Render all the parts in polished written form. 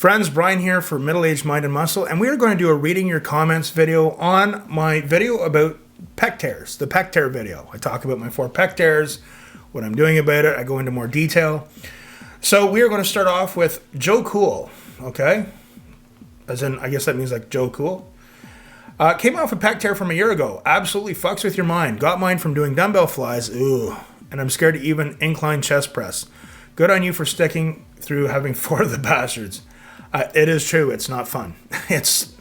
Friends, Brian here for Middle Aged Mind and Muscle, and we are going to do a reading your comments video on my video about pec tears, the pec tear video. I talk about my 4 pec tears, what I'm doing about it. I go into more detail. So we are going to start off with Joe Cool, okay? As in, I guess that means like Joe Cool. Came off a pec tear from a year ago. Absolutely fucks with your mind. Got mine from doing dumbbell flies. Ooh. And I'm scared to even incline chest press. Good on you for sticking through having 4 of the bastards. It is true. It's not fun. It's,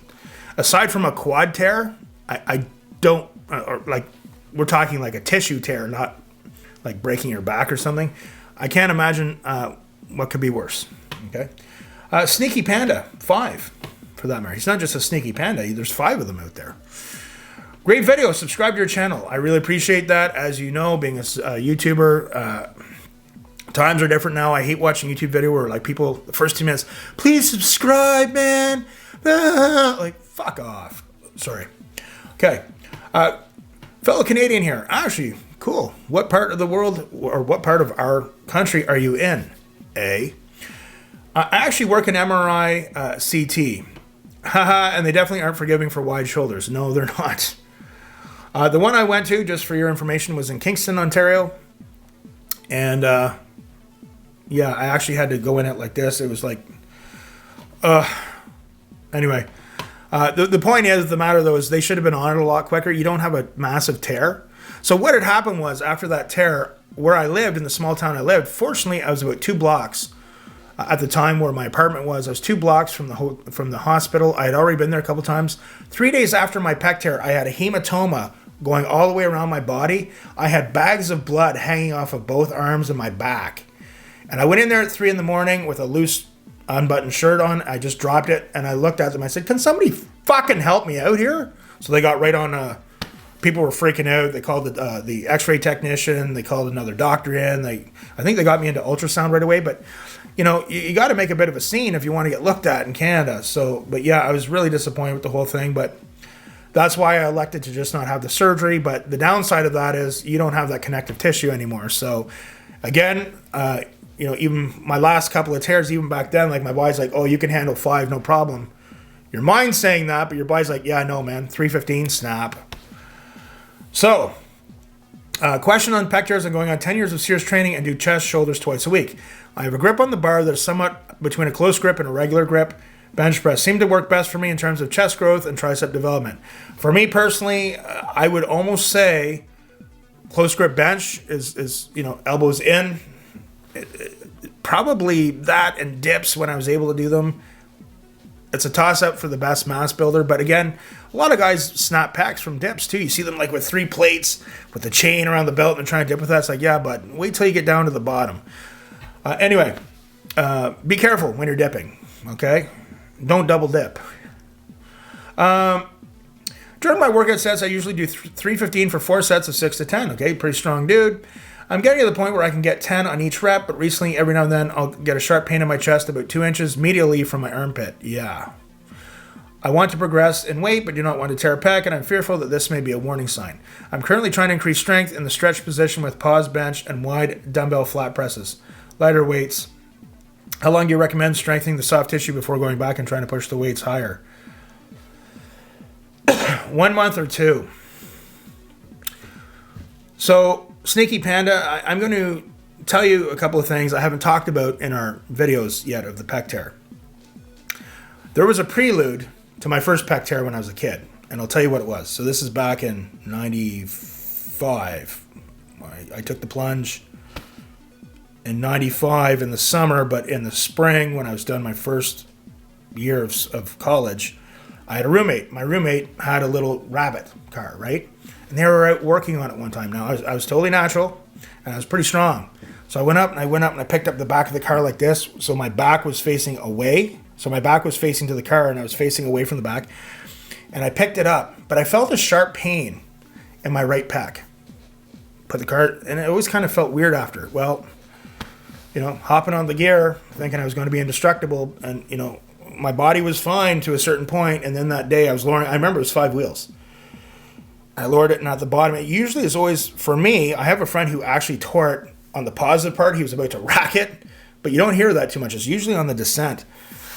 aside from a quad tear, I don't, or like, we're talking like a tissue tear, not like breaking your back or something. I can't imagine what could be worse. Okay. Sneaky Panda, 5 for that matter. He's not just a sneaky panda. There's 5 of them out there. Great video. Subscribe to your channel. I really appreciate that. As you know, being a YouTuber, times are different now. I hate watching YouTube video where like people, the first 2 minutes, please subscribe, man. Like, fuck off. Sorry. Okay. Fellow Canadian here. Actually, cool. What part of the world or what part of our country are you in? I actually work in MRI CT. Haha, and they definitely aren't forgiving for wide shoulders. No, they're not. The one I went to, just for your information, was in Kingston, Ontario. And yeah, I actually had to go in it like this. It was like, anyway. The point is, the matter though, is they should have been on it a lot quicker. You don't have a massive tear. So what had happened was, after that tear, where I lived, in the small town I lived, fortunately, I was about 2 blocks at the time where my apartment was. I was 2 blocks from the hospital. I had already been there a couple times. 3 days after my pec tear, I had a hematoma going all the way around my body. I had bags of blood hanging off of both arms and my back. And I went in there at 3 in the morning with a loose unbuttoned shirt on. I just dropped it and I looked at them. I said, can somebody fucking help me out here? So they got right on, people were freaking out. They called the x-ray technician. They called another doctor in. I think they got me into ultrasound right away. But, you know, you got to make a bit of a scene if you want to get looked at in Canada. So, but yeah, I was really disappointed with the whole thing. But that's why I elected to just not have the surgery. But the downside of that is you don't have that connective tissue anymore. So, again, you know, even my last couple of tears, even back then, like my body's like, oh, you can handle 5, no problem. Your mind's saying that, but your body's like, yeah, no, man, 315, snap. So, question on pec tears. I'm going on 10 years of serious training and do chest, shoulders twice a week. I have a grip on the bar that is somewhat between a close grip and a regular grip. Bench press seem to work best for me in terms of chest growth and tricep development. For me personally, I would almost say close grip bench is you know, elbows in. Probably that and dips when I was able to do them. It's a toss-up for the best mass builder. But again, a lot of guys snap pecs from dips too. You see them like with 3 plates with the chain around the belt and trying to dip with that. It's like, yeah, but wait till you get down to the bottom. Anyway, be careful when you're dipping, okay? Don't double dip. During my workout sets, I usually do 315 for 4 sets of 6 to 10, okay? Pretty strong dude. I'm getting to the point where I can get 10 on each rep, but recently, every now and then, I'll get a sharp pain in my chest about 2 inches medially from my armpit. Yeah. I want to progress in weight, but do not want to tear a pec, and I'm fearful that this may be a warning sign. I'm currently trying to increase strength in the stretch position with pause bench and wide dumbbell flat presses. Lighter weights. How long do you recommend strengthening the soft tissue before going back and trying to push the weights higher? 1 month or 2. So, Sneaky Panda, I'm going to tell you a couple of things I haven't talked about in our videos yet of the pec tear. There was a prelude to my first pec tear when I was a kid, and I'll tell you what it was. So this is back in 95. I took the plunge in 95 in the summer, but in the spring when I was done my first year of college, I had a roommate. My roommate had a little rabbit car, right? And they were out working on it one time. Now, I was totally natural, and I was pretty strong. So I went up and I picked up the back of the car like this. So my back was facing away. So my back was facing to the car, and I was facing away from the back. And I picked it up, but I felt a sharp pain in my right pec. Put the car, and it always kind of felt weird after. Well, you know, hopping on the gear, thinking I was going to be indestructible, and, you know, my body was fine to a certain point, and then that day I was lowering, I remember it was 5 wheels. I lowered it, and at the bottom, it usually is always, for me, I have a friend who actually tore it on the positive part. He was about to rack it, but you don't hear that too much. It's usually on the descent.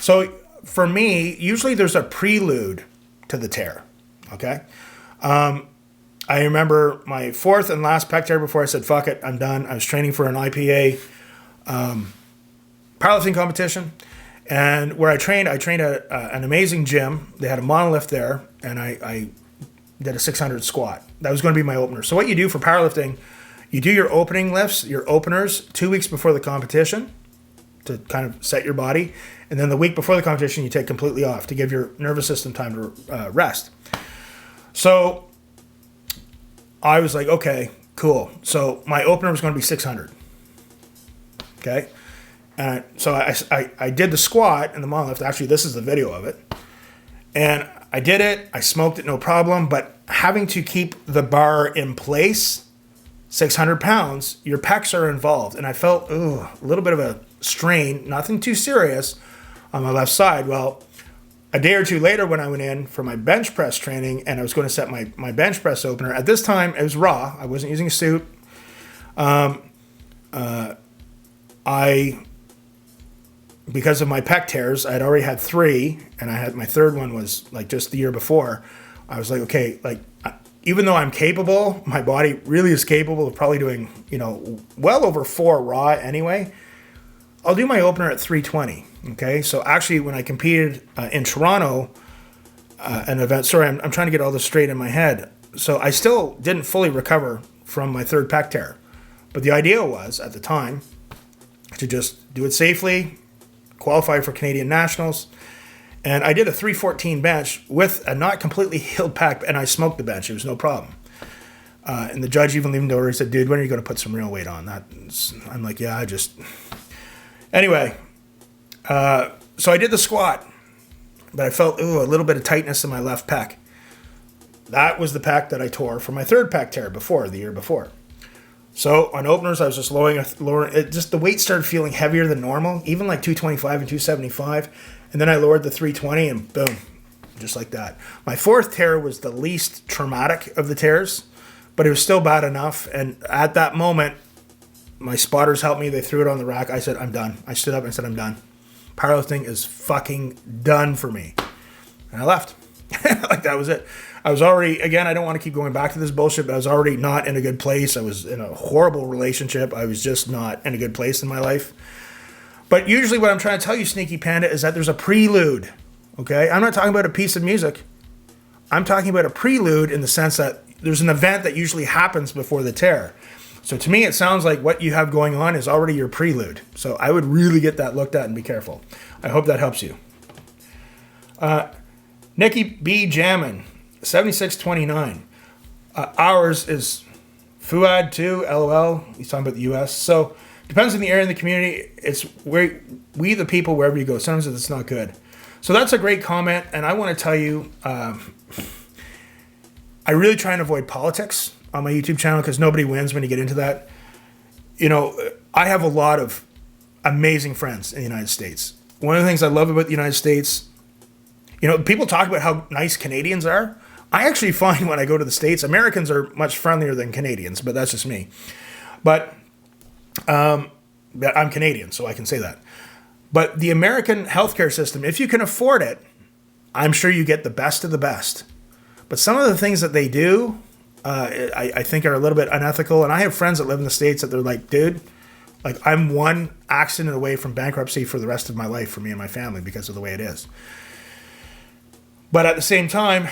So for me, usually there's a prelude to the tear. Okay. I remember my fourth and last pec tear before I said, fuck it, I'm done. I was training for an IPA powerlifting competition. And where I trained at an amazing gym. They had a monolift there, and I did a 600 squat. That was going to be my opener. So what you do for powerlifting, you do your opening lifts, your openers, 2 weeks before the competition to kind of set your body. And then the week before the competition, you take completely off to give your nervous system time to rest. So I was like, okay, cool. So my opener was going to be 600. Okay. And so I did the squat and the monolift. Actually, this is the video of it. And I did it. I smoked it, no problem. But having to keep the bar in place, 600 pounds, your pecs are involved. And I felt a little bit of a strain, nothing too serious, on my left side. Well, a day or two later when I went in for my bench press training and I was going to set my bench press opener, at this time it was raw. I wasn't using a suit. Because of my pec tears, I had already had 3, and I had my third one was like just the year before. I was like, okay, like even though I'm capable, my body really is capable of probably doing, well over 4 raw anyway. I'll do my opener at 320. Okay, so actually when I competed in Toronto, an event, sorry, I'm trying to get all this straight in my head. So I still didn't fully recover from my third pec tear. But the idea was, at the time, to just do it safely, qualify for Canadian Nationals. And I did a 314 bench with a not completely healed pec, and I smoked the bench. It was no problem. And the judge even leaned over. He said, dude, when are you going to put some real weight on that? I'm like, yeah, Anyway, so I did the squat, but I felt a little bit of tightness in my left pec. That was the pec that I tore for my third pec tear the year before. So on openers, I was just lowering it. Just the weight started feeling heavier than normal, even like 225 and 275. And then I lowered the 320 and boom, just like that. My fourth tear was the least traumatic of the tears, but it was still bad enough. And at that moment, my spotters helped me. They threw it on the rack. I said, I'm done. I stood up and said, I'm done. Powerlifting is fucking done for me. And I left. Like that was it. I was already, again, I don't want to keep going back to this bullshit, but I was already not in a good place. I was in a horrible relationship. I was just not in a good place in my life. But usually what I'm trying to tell you, Sneaky Panda, is that there's a prelude. Okay? I'm not talking about a piece of music. I'm talking about a prelude in the sense that there's an event that usually happens before the tear. So to me, it sounds like what you have going on is already your prelude. So I would really get that looked at and be careful. I hope that helps you. Nikki B. Jammin, 7629. Ours is Fuad too, LOL. He's talking about the U.S. So depends on the area in the community. It's where we the people, wherever you go. Sometimes it's not good. So that's a great comment. And I want to tell you, I really try and avoid politics on my YouTube channel because nobody wins when you get into that. I have a lot of amazing friends in the United States. One of the things I love about the United States, people talk about how nice Canadians are. I actually find when I go to the States, Americans are much friendlier than Canadians, but that's just me. But I'm Canadian, so I can say that. But the American healthcare system, if you can afford it, I'm sure you get the best of the best. But some of the things that they do, I think are a little bit unethical. And I have friends that live in the States that they're like, dude, like I'm one accident away from bankruptcy for the rest of my life for me and my family because of the way it is. But at the same time,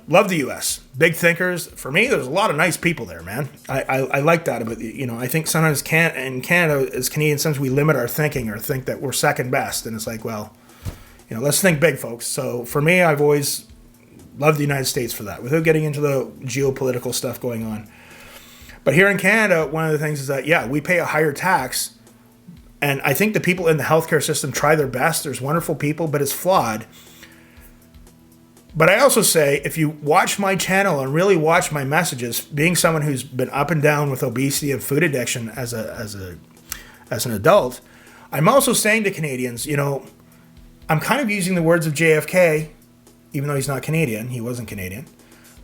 love the U.S. Big thinkers. For me, there's a lot of nice people there, man. I like that about, I think sometimes in Canada, as Canadians, sometimes we limit our thinking or think that we're second best. And it's like, well, let's think big, folks. So for me, I've always loved the United States for that, without getting into the geopolitical stuff going on. But here in Canada, one of the things is that, we pay a higher tax. And I think the people in the healthcare system try their best. There's wonderful people, but it's flawed. But I also say, if you watch my channel and really watch my messages, being someone who's been up and down with obesity and food addiction as an adult, I'm also saying to Canadians, I'm kind of using the words of JFK, even though he's not Canadian. He wasn't Canadian.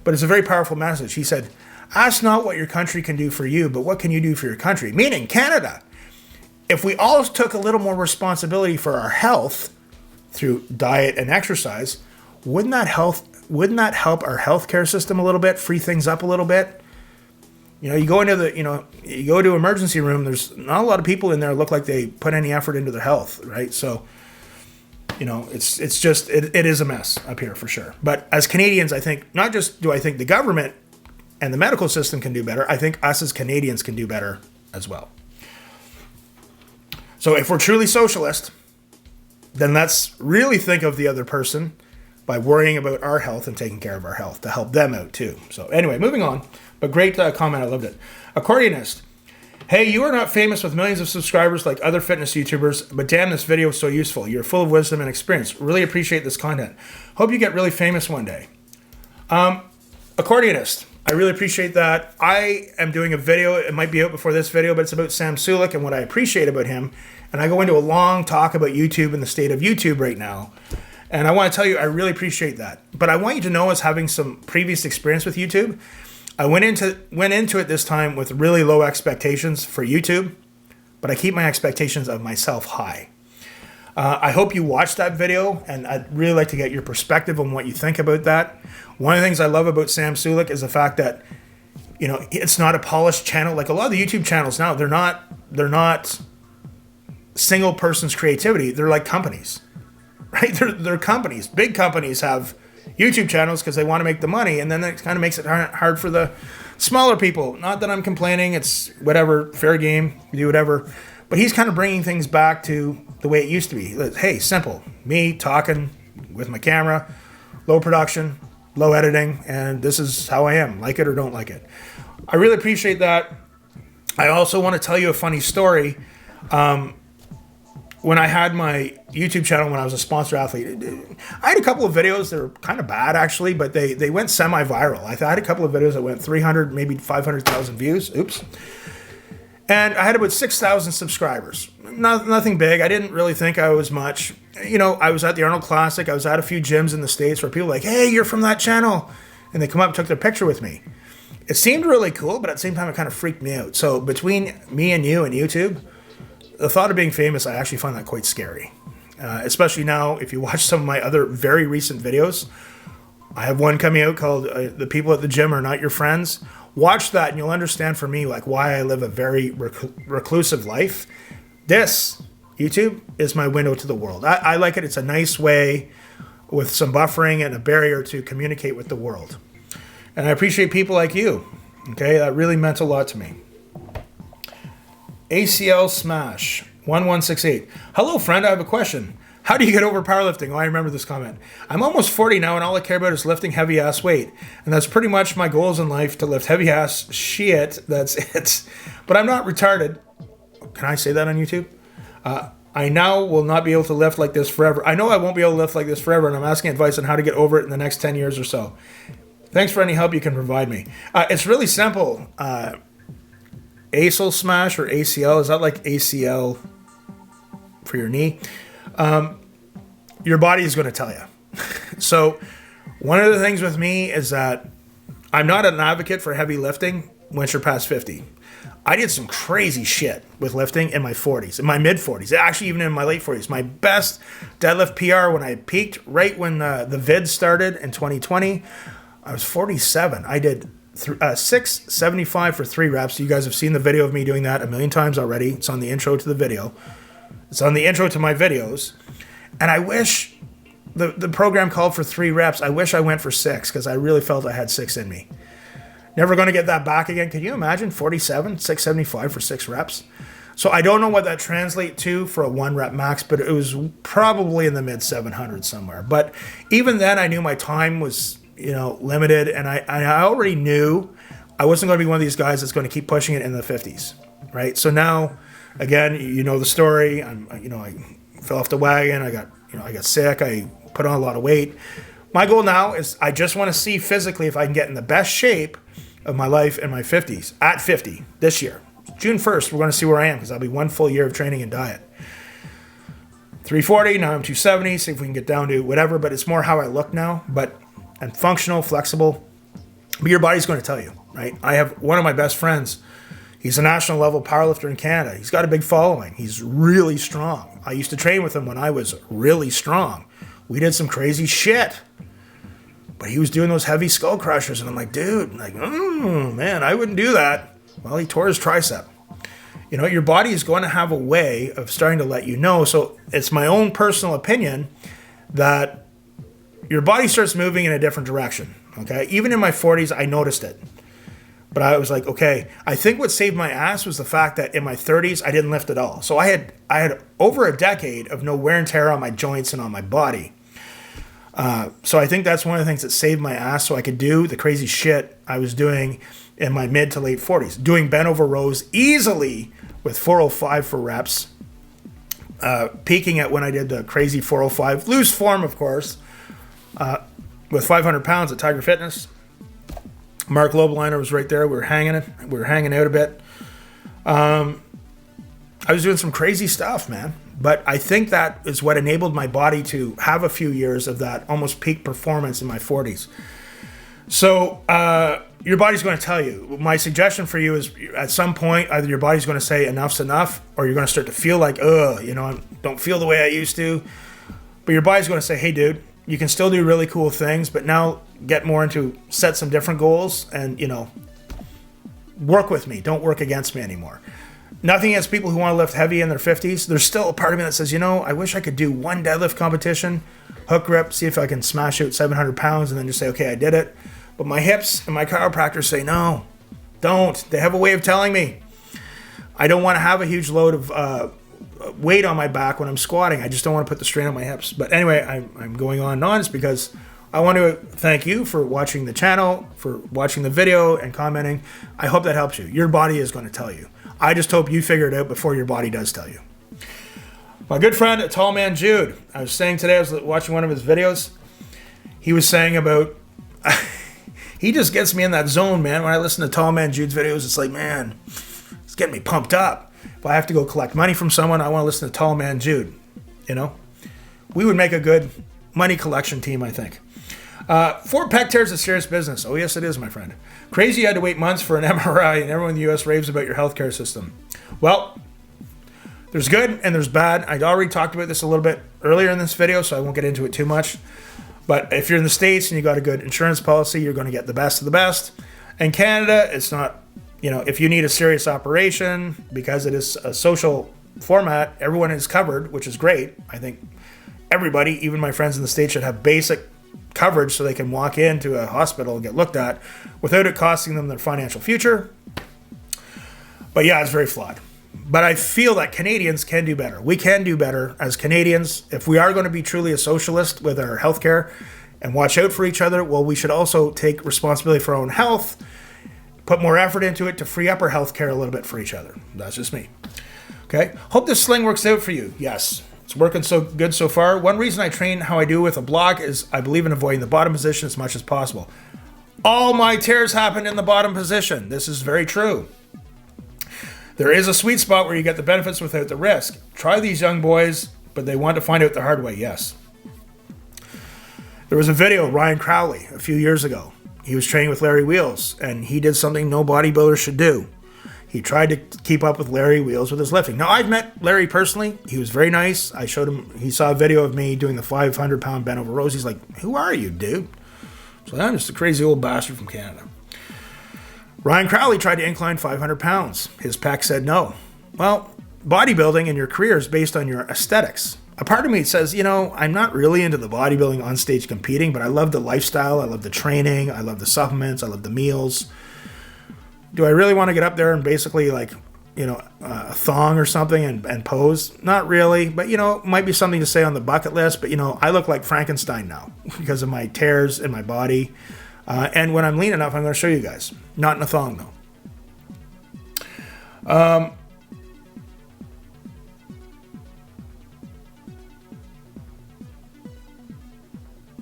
But it's a very powerful message. He said, ask not what your country can do for you, but what can you do for your country? Meaning Canada. if we all took a little more responsibility for our health through diet and exercise, wouldn't that help our healthcare system a little bit, free things up a little bit? You know, you go to emergency room, there's not a lot of people in there look like they put any effort into their health, right? So, you know, it's just, it is a mess up here for sure. But as Canadians, I think, not just do I think the government and the medical system can do better, I think us as Canadians can do better as well. So if we're truly socialist, then let's really think of the other person by worrying about our health and taking care of our health to help them out too. So anyway, moving on. But great comment. I loved it. Accordionist. Hey, you are not famous with millions of subscribers like other fitness YouTubers, but damn, this video is so useful. You're full of wisdom and experience. Really appreciate this content. Hope you get really famous one day. Accordionist. I really appreciate that. I am doing a video. It might be out before this video, but it's about Sam Sulek and what I appreciate about him. And I go into a long talk about YouTube and the state of YouTube right now. And I want to tell you, I really appreciate that. But I want you to know, as having some previous experience with YouTube, I went into it this time with really low expectations for YouTube, but I keep my expectations of myself high. I hope you watched that video, and I'd really like to get your perspective on what you think about that. One of the things I love about Sam Sulek is the fact that, you know, it's not a polished channel. Like a lot of the YouTube channels now, they're not single person's creativity. They're like companies, right? They're companies. Big companies have YouTube channels because they want to make the money, and then it kind of makes it hard for the smaller people. Not that I'm complaining. It's whatever, fair game, you do whatever. But he's kind of bringing things back to the way it used to be. Hey, simple. Me talking with my camera, low production, low editing, and this is how I am. Like it or don't like it. I really appreciate that. I also want to tell you a funny story. When I had my YouTube channel, when I was a sponsor athlete, I had a couple of videos that were kind of bad actually, but they went semi-viral. I had a couple of videos that went 300, maybe 500,000 views. Oops. And I had about 6,000 subscribers. Nothing big. I didn't really think I was much. You know, I was at the Arnold Classic. I was at a few gyms in the States where people were like, hey, you're from that channel. And they come up and took their picture with me. It seemed really cool, but at the same time, it kind of freaked me out. So between me and you and YouTube, the thought of being famous, I actually find that quite scary. Especially now, if you watch some of my other very recent videos. I have one coming out called The People at the Gym Are Not Your Friends. Watch that and you'll understand for me like why I live a very reclusive life. This, YouTube, is my window to the world. I like it. It's a nice way with some buffering and a barrier to communicate with the world. And I appreciate people like you. Okay, that really meant a lot to me. ACL Smash 1168. Hello, friend. I have a question. How do you get over powerlifting? Oh, I remember this comment. I'm almost 40 now, and all I care about is lifting heavy ass weight. And that's pretty much my goals in life, to lift heavy ass shit. That's it. But I'm not retarded. Can I say that on YouTube? I now will not be able to lift like this forever. I know I won't be able to lift like this forever, and I'm asking advice on how to get over it in the next 10 years or so. Thanks for any help you can provide me. It's really simple. ACL Smash or ACL, is that like ACL for your knee? Your body is going to tell you. So one of the things with me is that I'm not an advocate for heavy lifting once you're past 50. I did some crazy shit with lifting in my 40s, in my mid 40s, actually even in my late 40s. My best deadlift PR when I peaked, right when the vid started in 2020, I was 47. I did 675 for 3 reps. You guys have seen the video of me doing that a million times already. It's on the intro to the video. It's on the intro to my videos. And I wish the program called for 3 reps. I wish I went for 6 because I really felt I had 6 in me. Never going to get that back again. Can you imagine 47, 675 for 6 reps? So I don't know what that translates to for a 1 rep max, but it was probably in the mid 700s somewhere. But even then, I knew my time was, limited, and I already knew I wasn't going to be one of these guys that's going to keep pushing it in the 50s, right? So now, again, you know the story. I fell off the wagon. I got sick. I put on a lot of weight. My goal now is I just want to see physically if I can get in the best shape of my life in my 50s, at 50 this year. June 1st, we're going to see where I am because I'll be 1 full year of training and diet. 340, now I'm 270, see if we can get down to whatever, but it's more how I look now, and functional, flexible. But your body's going to tell you, right? I have one of my best friends. He's a national level powerlifter in Canada. He's got a big following. He's really strong. I used to train with him when I was really strong. We did some crazy shit. But he was doing those heavy skull crushers, and I'm like, dude, like, man, I wouldn't do that. Well, he tore his tricep. You know, your body is going to have a way of starting to let you know. So it's my own personal opinion that your body starts moving in a different direction. Okay, even in my 40s, I noticed it. But I was like, okay, I think what saved my ass was the fact that in my 30s, I didn't lift at all. So I had over a decade of no wear and tear on my joints and on my body. So I think that's one of the things that saved my ass, so I could do the crazy shit I was doing in my mid to late 40s. Doing bent over rows easily with 405 for reps. Peaking at when I did the crazy 405, loose form, of course, with 500 pounds at Tiger Fitness. Mark Lobeliner was right there. We were hanging out a bit. I was doing some crazy stuff, man. But I think that is what enabled my body to have a few years of that almost peak performance in my 40s. So your body's going to tell you. My suggestion for you is at some point, either your body's going to say enough's enough, or you're going to start to feel like, I don't feel the way I used to. But your body's going to say, hey, dude, you can still do really cool things, but now get more into set some different goals and, work with me. Don't work against me anymore. Nothing against people who want to lift heavy in their 50s. There's still a part of me that says, I wish I could do one deadlift competition, hook grip, see if I can smash out 700 pounds and then just say, okay, I did it. But my hips and my chiropractors say, no, don't. They have a way of telling me. I don't want to have a huge load of weight on my back when I'm squatting. I just don't want to put the strain on my hips. But anyway, I'm going on and on. It's because I want to thank you for watching the channel, for watching the video and commenting. I hope that helps you. Your body is going to tell you. I just hope you figure it out before your body does tell you. My good friend, Tall Man Jude, I was saying today, I was watching one of his videos. He was saying about, he just gets me in that zone, man. When I listen to Tall Man Jude's videos, it's like, man, it's getting me pumped up. If I have to go collect money from someone, I want to listen to Tall Man Jude. We would make a good money collection team, I think. 4 pec tears is serious business. Oh, yes, it is, my friend. Crazy you had to wait months for an MRI, and everyone in the U.S. raves about your healthcare system. Well, there's good and there's bad. I'd already talked about this a little bit earlier in this video, so I won't get into it too much. But if you're in the States and you got a good insurance policy, you're going to get the best of the best. In Canada, it's not, if you need a serious operation, because it is a social format, everyone is covered, which is great. I think everybody, even my friends in the States, should have basic coverage so they can walk into a hospital and get looked at without it costing them their financial future. But yeah, it's very flawed. But I feel that Canadians can do better. We can do better as Canadians. If we are going to be truly a socialist with our healthcare and watch out for each other, well, we should also take responsibility for our own health, put more effort into it to free up our healthcare a little bit for each other. That's just me. Okay? Hope this sling works out for you. Yes. It's working so good so far. One reason I train how I do with a block is I believe in avoiding the bottom position as much as possible. All my tears happen in the bottom position. This is very true. There is a sweet spot where you get the benefits without the risk. Try these young boys, but they want to find out the hard way, yes. There was a video of Ryan Crowley a few years ago. He was training with Larry Wheels, and he did something no bodybuilder should do. He tried to keep up with Larry Wheels with his lifting. Now, I've met Larry personally. He was very nice. I showed him, he saw a video of me doing the 500-pound bent over rows. He's like, who are you, dude? So I'm just a crazy old bastard from Canada. Ryan Crowley tried to incline 500 pounds. His pec said no. Well, bodybuilding in your career is based on your aesthetics. A part of me says, I'm not really into the bodybuilding on stage competing, but I love the lifestyle. I love the training. I love the supplements. I love the meals. Do I really want to get up there and basically a thong or something and pose? Not really, but it might be something to say on the bucket list. But I look like Frankenstein now because of my tears in my body. And when I'm lean enough, I'm going to show you guys. Not in a thong though.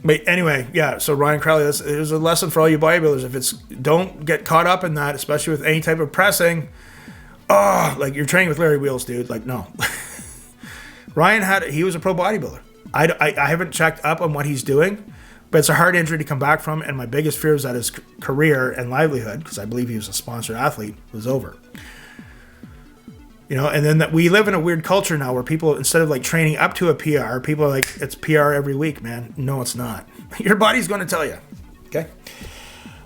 But anyway, yeah, so Ryan Crowley, there's a lesson for all you bodybuilders. Don't get caught up in that, especially with any type of pressing. Like you're training with Larry Wheels, dude. Like, no. Ryan he was a pro bodybuilder. I haven't checked up on what he's doing, but it's a hard injury to come back from. And my biggest fear is that his career and livelihood, because I believe he was a sponsored athlete, was over. You know, and then that we live in a weird culture now where people, instead of like training up to a PR, people are like, it's PR every week, man. No, it's not. Your body's going to tell you. Okay.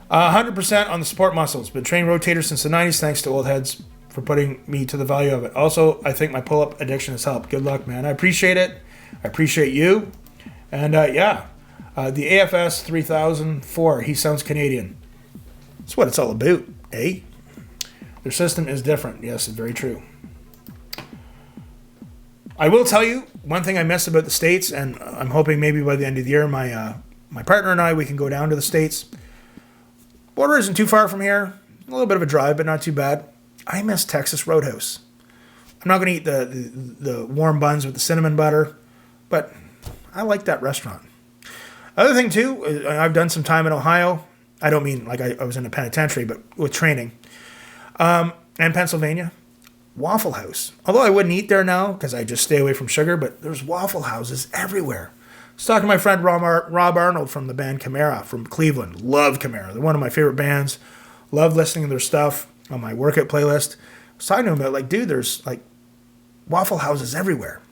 100% on the support muscles. Been training rotators since the 90s. Thanks to old heads for putting me to the value of it. Also, I think my pull-up addiction has helped. Good luck, man. I appreciate it. I appreciate you. And the AFS 3004, he sounds Canadian. That's what it's all about, eh? Their system is different. Yes, it's very true. I will tell you one thing I miss about the States, and I'm hoping maybe by the end of the year, my partner and I, we can go down to the States. Border isn't too far from here. A little bit of a drive, but not too bad. I miss Texas Roadhouse. I'm not going to eat the warm buns with the cinnamon butter, but I like that restaurant. Other thing, too, I've done some time in Ohio. I don't mean like I was in a penitentiary, but with training. And Pennsylvania. Waffle House. Although I wouldn't eat there now because I just stay away from sugar, but there's Waffle Houses everywhere. I was talking to my friend Rob Arnold from the band Chimera from Cleveland. Love Chimera. They're one of my favorite bands. Love listening to their stuff on my workout playlist. I was talking to him about, like, dude, there's like Waffle Houses everywhere.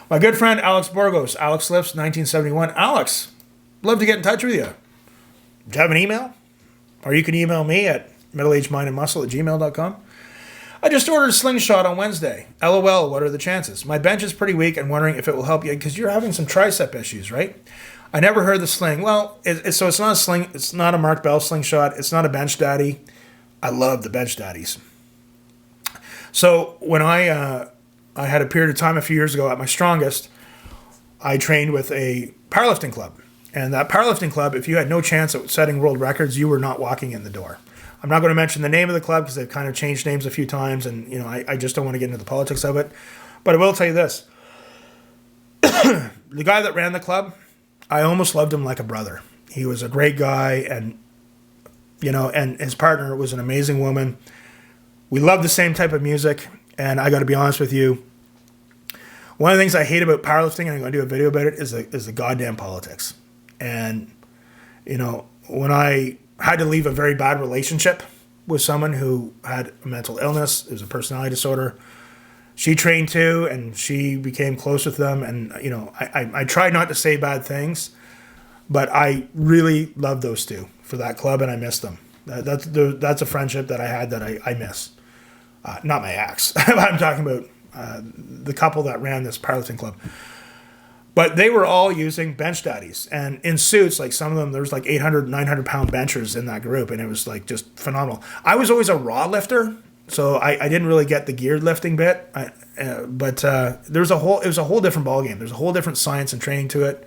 My good friend Alex Borgos, Alex Lips, 1971. Alex, love to get in touch with you. Do you have an email? Or you can email me at middleagedmindandmuscle@gmail.com. I just ordered a slingshot on Wednesday. LOL, what are the chances? My bench is pretty weak and wondering if it will help you because you're having some tricep issues, right? I never heard the sling. Well, so it's not a sling. It's not a Mark Bell slingshot. It's not a bench daddy. I love the bench daddies. So when I had a period of time a few years ago at my strongest, I trained with a powerlifting club. And that powerlifting club, if you had no chance at setting world records, you were not walking in the door. I'm not going to mention the name of the club because they've kind of changed names a few times, and I just don't want to get into the politics of it. But I will tell you this. The guy that ran the club, I almost loved him like a brother. He was a great guy, and his partner was an amazing woman. We love the same type of music, and I got to be honest with you, one of the things I hate about powerlifting, and I'm going to do a video about it, is the goddamn politics. And, when I had to leave a very bad relationship with someone who had a mental illness, it was a personality disorder, she trained too, and she became close with them. And, I tried not to say bad things, but I really love those two for that club, and I miss them. That's a friendship that I had that I miss. Not my ex. I'm talking about the couple that ran this powerlifting club. But they were all using bench daddies. And in suits, like some of them, there was like 800, 900-pound benchers in that group. And it was like just phenomenal. I was always a raw lifter, so I didn't really get the geared lifting bit. But it was a whole different ballgame. There's a whole different science and training to it.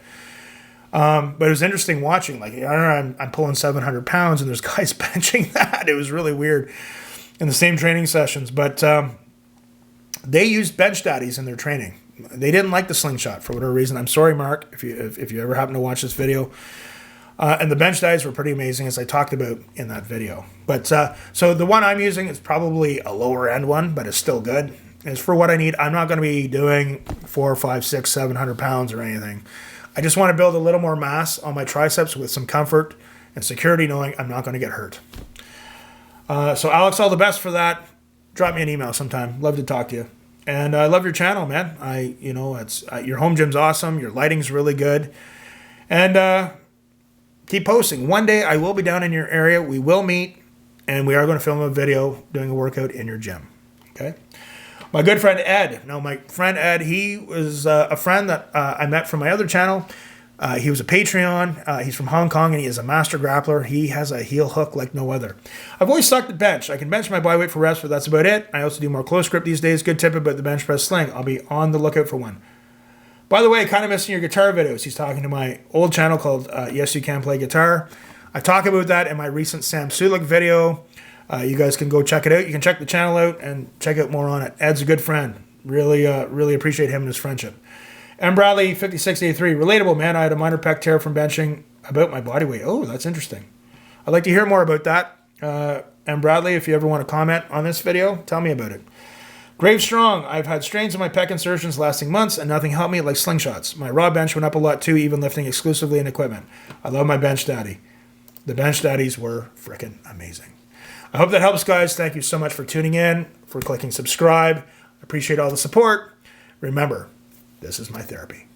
But it was interesting watching. Like, I'm pulling 700 pounds, and there's guys benching that. It was really weird in the same training sessions. But they used bench daddies in their training. They didn't like the slingshot for whatever reason. I'm sorry, Mark, if you ever happen to watch this video. And the bench daddies were pretty amazing, as I talked about in that video. But so the one I'm using is probably a lower end one, but it's still good. It's for what I need. I'm not going to be doing 4, 5, 6, 700 pounds or anything. I just want to build a little more mass on my triceps with some comfort and security, knowing I'm not going to get hurt. So Alex, all the best for that. Drop me an email sometime. Love to talk to you. And I love your channel, man. It's your home gym's awesome. Your lighting's really good. And keep posting. One day I will be down in your area. We will meet, and we are going to film a video doing a workout in your gym. Okay? My good friend Ed. Now, my friend Ed, he was a friend that I met from my other channel. He was a Patreon. He's from Hong Kong, and he is a master grappler. He has a heel hook like no other. I've always sucked at bench. I can bench my body weight for reps, but that's about it. I also do more close grip these days. Good tip about the bench press sling. I'll be on the lookout for one. By the way, kind of missing your guitar videos. He's talking to my old channel called Yes You Can Play Guitar. I talk about that in my recent Sam Sulek video. You guys can go check it out. You can check the channel out and check out more on it. Ed's a good friend. Really appreciate him and his friendship. M. Bradley, 5683. Relatable, man. I had a minor pec tear from benching about my body weight. Oh, that's interesting. I'd like to hear more about that. M. Bradley, if you ever want to comment on this video, tell me about it. Grave Strong. I've had strains in my pec insertions lasting months, and nothing helped me like slingshots. My raw bench went up a lot too, even lifting exclusively in equipment. I love my bench daddy. The bench daddies were freaking amazing. I hope that helps, guys. Thank you so much for tuning in, for clicking subscribe. I appreciate all the support. Remember, this is my therapy.